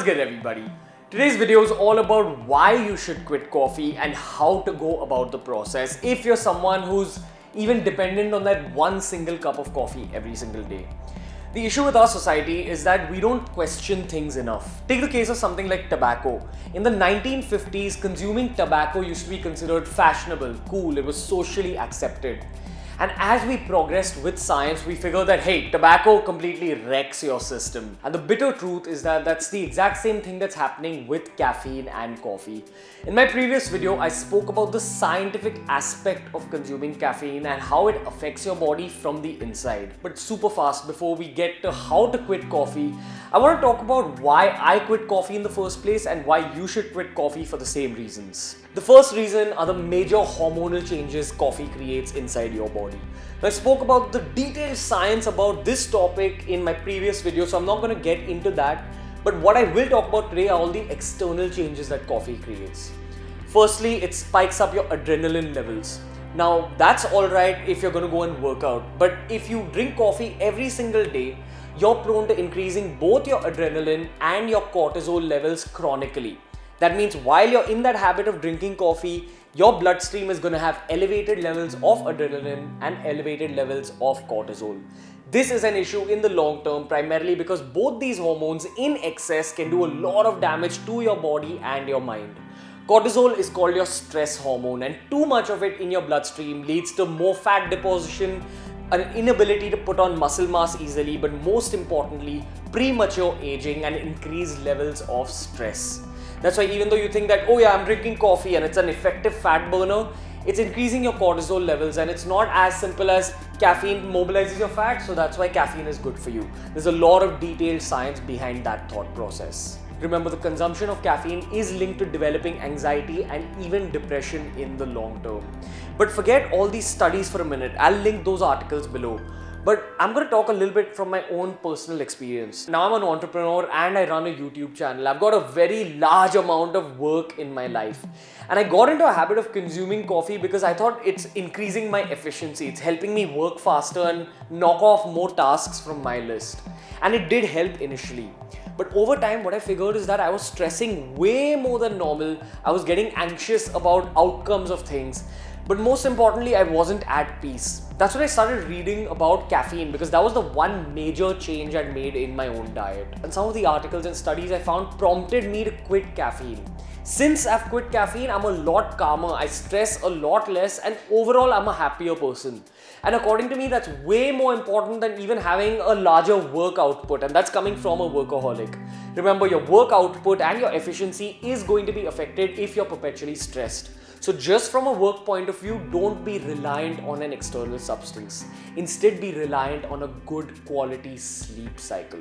good, everybody? Today's video is all about why you should quit coffee and how to go about the process if you're someone who's even dependent on that one single cup of coffee every single day. The issue with our society is that we don't question things enough. Take the case of something like tobacco. In the 1950s, consuming tobacco used to be considered fashionable, cool, it was socially accepted. And as we progressed with science, we figured that, hey, tobacco completely wrecks your system. And the bitter truth is that that's the exact same thing that's happening with caffeine and coffee. In my previous video, I spoke about the scientific aspect of consuming caffeine and how it affects your body from the inside. But super fast, before we get to how to quit coffee, I want to talk about why I quit coffee in the first place and why you should quit coffee for the same reasons. The first reason are the major hormonal changes coffee creates inside your body. Now, I spoke about the detailed science about this topic in my previous video, so I'm not going to get into that. But what I will talk about today are all the external changes that coffee creates. Firstly, it spikes up your adrenaline levels. Now, that's alright if you're going to go and work out. But if you drink coffee every single day, you're prone to increasing both your adrenaline and your cortisol levels chronically. That means while you're in that habit of drinking coffee, your bloodstream is going to have elevated levels of adrenaline and elevated levels of cortisol. This is an issue in the long term, primarily because both these hormones in excess can do a lot of damage to your body and your mind. Cortisol is called your stress hormone, and too much of it in your bloodstream leads to more fat deposition, an inability to put on muscle mass easily, but most importantly, premature aging and increased levels of stress. That's why even though you think that, oh yeah, I'm drinking coffee and it's an effective fat burner, it's increasing your cortisol levels, and it's not as simple as caffeine mobilizes your fat, so that's why caffeine is good for you. There's a lot of detailed science behind that thought process. Remember, the consumption of caffeine is linked to developing anxiety and even depression in the long term. But forget all these studies for a minute. I'll link those articles below. But I'm going to talk a little bit from my own personal experience. Now I'm an entrepreneur and I run a YouTube channel. I've got a very large amount of work in my life. And I got into a habit of consuming coffee because I thought it's increasing my efficiency. It's helping me work faster and knock off more tasks from my list. And it did help initially. But over time, what I figured is that I was stressing way more than normal. I was getting anxious about outcomes of things. But most importantly, I wasn't at peace. That's when I started reading about caffeine, because that was the one major change I'd made in my own diet. And some of the articles and studies I found prompted me to quit caffeine. Since I've quit caffeine, I'm a lot calmer, I stress a lot less, and overall I'm a happier person. And according to me, that's way more important than even having a larger work output, and that's coming from a workaholic. Remember, your work output and your efficiency is going to be affected if you're perpetually stressed. So just from a work point of view, don't be reliant on an external substance. Instead, be reliant on a good quality sleep cycle.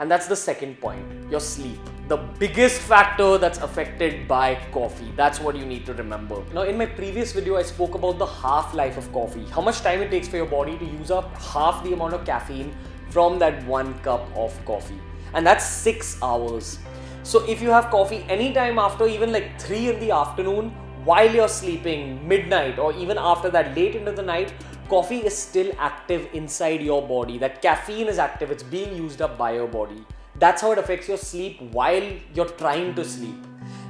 And that's the second point, your sleep. The biggest factor that's affected by coffee. That's what you need to remember. Now, in my previous video, I spoke about the half-life of coffee. How much time it takes for your body to use up half the amount of caffeine from that one cup of coffee. And that's 6 hours. So if you have coffee anytime after even like 3 in the afternoon, while you're sleeping, midnight, or even after that late into the night, coffee is still active inside your body. That caffeine is active, it's being used up by your body. That's how it affects your sleep while you're trying to sleep.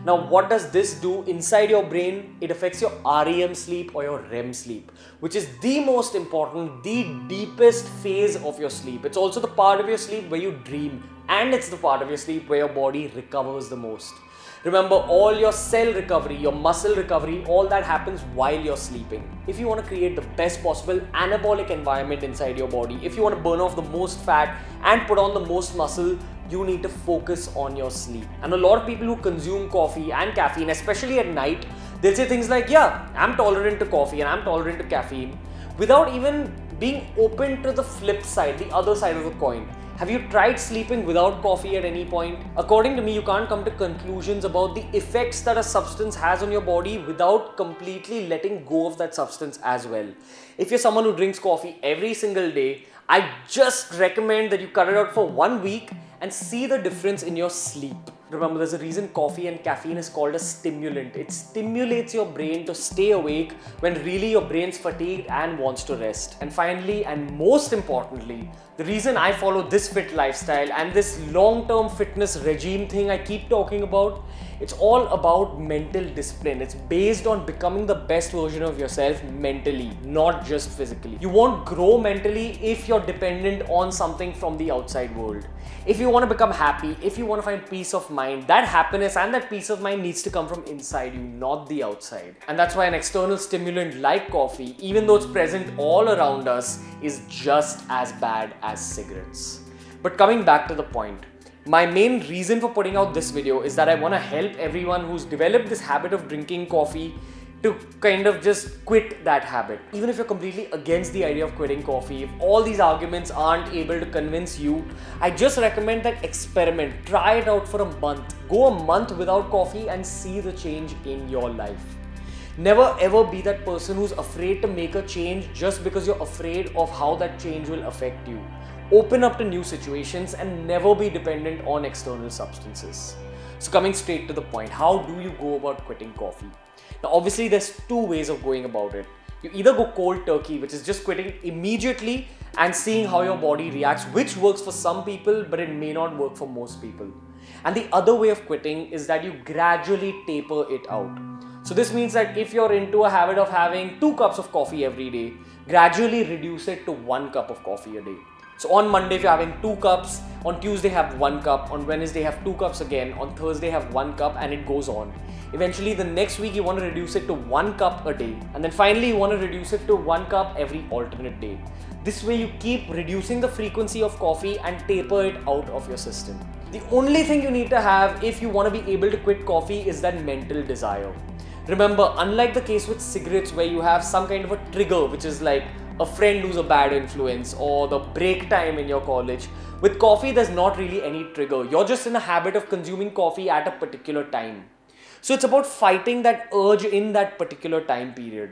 Now, what does this do inside your brain? It affects your REM sleep or your REM sleep, which is the most important, the deepest phase of your sleep. It's also the part of your sleep where you dream, and it's the part of your sleep where your body recovers the most. Remember, all your cell recovery, your muscle recovery, all that happens while you're sleeping. If you want to create the best possible anabolic environment inside your body, if you want to burn off the most fat and put on the most muscle, you need to focus on your sleep. And a lot of people who consume coffee and caffeine, especially at night, they'll say things like, yeah, I'm tolerant to coffee and I'm tolerant to caffeine, without even being open to the flip side, the other side of the coin. Have you tried sleeping without coffee at any point? According to me, you can't come to conclusions about the effects that a substance has on your body without completely letting go of that substance as well. If you're someone who drinks coffee every single day, I just recommend that you cut it out for 1 week and see the difference in your sleep. Remember, there's a reason coffee and caffeine is called a stimulant. It stimulates your brain to stay awake when really your brain's fatigued and wants to rest. And finally, and most importantly, the reason I follow this fit lifestyle and this long-term fitness regime thing I keep talking about, it's all about mental discipline. It's based on becoming the best version of yourself mentally, not just physically. You won't grow mentally if you're dependent on something from the outside world. If you want to become happy, if you want to find peace of mind, that happiness and that peace of mind needs to come from inside you, not the outside. And that's why an external stimulant like coffee, even though it's present all around us, is just as bad as cigarettes. But coming back to the point, my main reason for putting out this video is that I want to help everyone who's developed this habit of drinking coffee to kind of just quit that habit. Even if you're completely against the idea of quitting coffee, if all these arguments aren't able to convince you, I just recommend that experiment. Try it out for a month. Go a month without coffee and see the change in your life. Never ever be that person who's afraid to make a change just because you're afraid of how that change will affect you. Open up to new situations and never be dependent on external substances. So coming straight to the point, how do you go about quitting coffee? Now obviously there's two ways of going about it. You either go cold turkey, which is just quitting immediately and seeing how your body reacts, which works for some people but it may not work for most people. And the other way of quitting is that you gradually taper it out. So this means that if you're into a habit of having 2 cups of coffee every day, gradually reduce it to 1 cup of coffee a day. So on Monday, if you're having 2 cups, on Tuesday have 1 cup, on Wednesday have 2 cups again, on Thursday have 1 cup, and it goes on. Eventually the next week you want to reduce it to 1 cup a day, and then finally you want to reduce it to 1 cup every alternate day. This way you keep reducing the frequency of coffee and taper it out of your system. The only thing you need to have if you want to be able to quit coffee is that mental desire. Remember, unlike the case with cigarettes where you have some kind of a trigger, which is like a friend who's a bad influence or the break time in your college, with coffee there's not really any trigger. You're just in a habit of consuming coffee at a particular time. So it's about fighting that urge in that particular time period.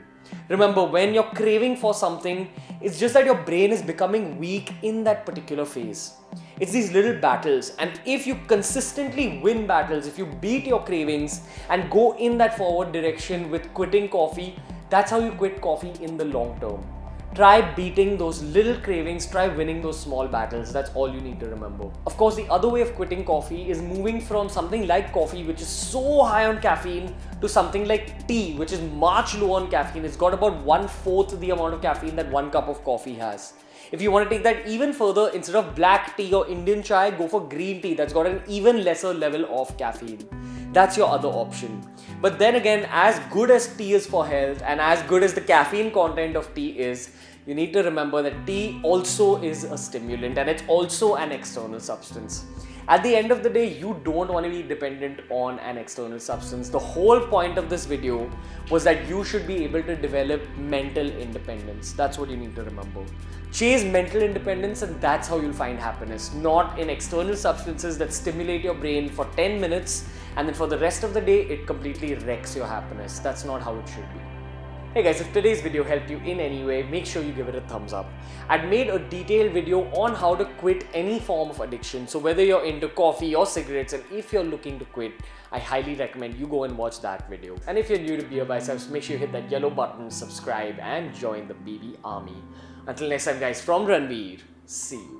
Remember, when you're craving for something, it's just that your brain is becoming weak in that particular phase. It's these little battles, and if you consistently win battles, if you beat your cravings and go in that forward direction with quitting coffee, that's how you quit coffee in the long term. Try beating those little cravings, try winning those small battles. That's all you need to remember. Of course, the other way of quitting coffee is moving from something like coffee, which is so high on caffeine, to something like tea, which is much low on caffeine. It's got about 1/4 the amount of caffeine that 1 cup of coffee has. If you want to take that even further, instead of black tea or Indian chai, go for green tea that's got an even lesser level of caffeine. That's your other option. But then again, as good as tea is for health and as good as the caffeine content of tea is, you need to remember that tea also is a stimulant and it's also an external substance. At the end of the day, you don't want to be dependent on an external substance. The whole point of this video was that you should be able to develop mental independence. That's what you need to remember. Chase mental independence and that's how you'll find happiness, not in external substances that stimulate your brain for 10 minutes and then for the rest of the day, it completely wrecks your happiness. That's not how it should be. Hey guys, if today's video helped you in any way, make sure you give it a thumbs up. I'd made a detailed video on how to quit any form of addiction. So whether you're into coffee or cigarettes, and if you're looking to quit, I highly recommend you go and watch that video. And if you're new to BeerBiceps, make sure you hit that yellow button, subscribe, and join the BB army. Until next time guys, from Ranveer, see you.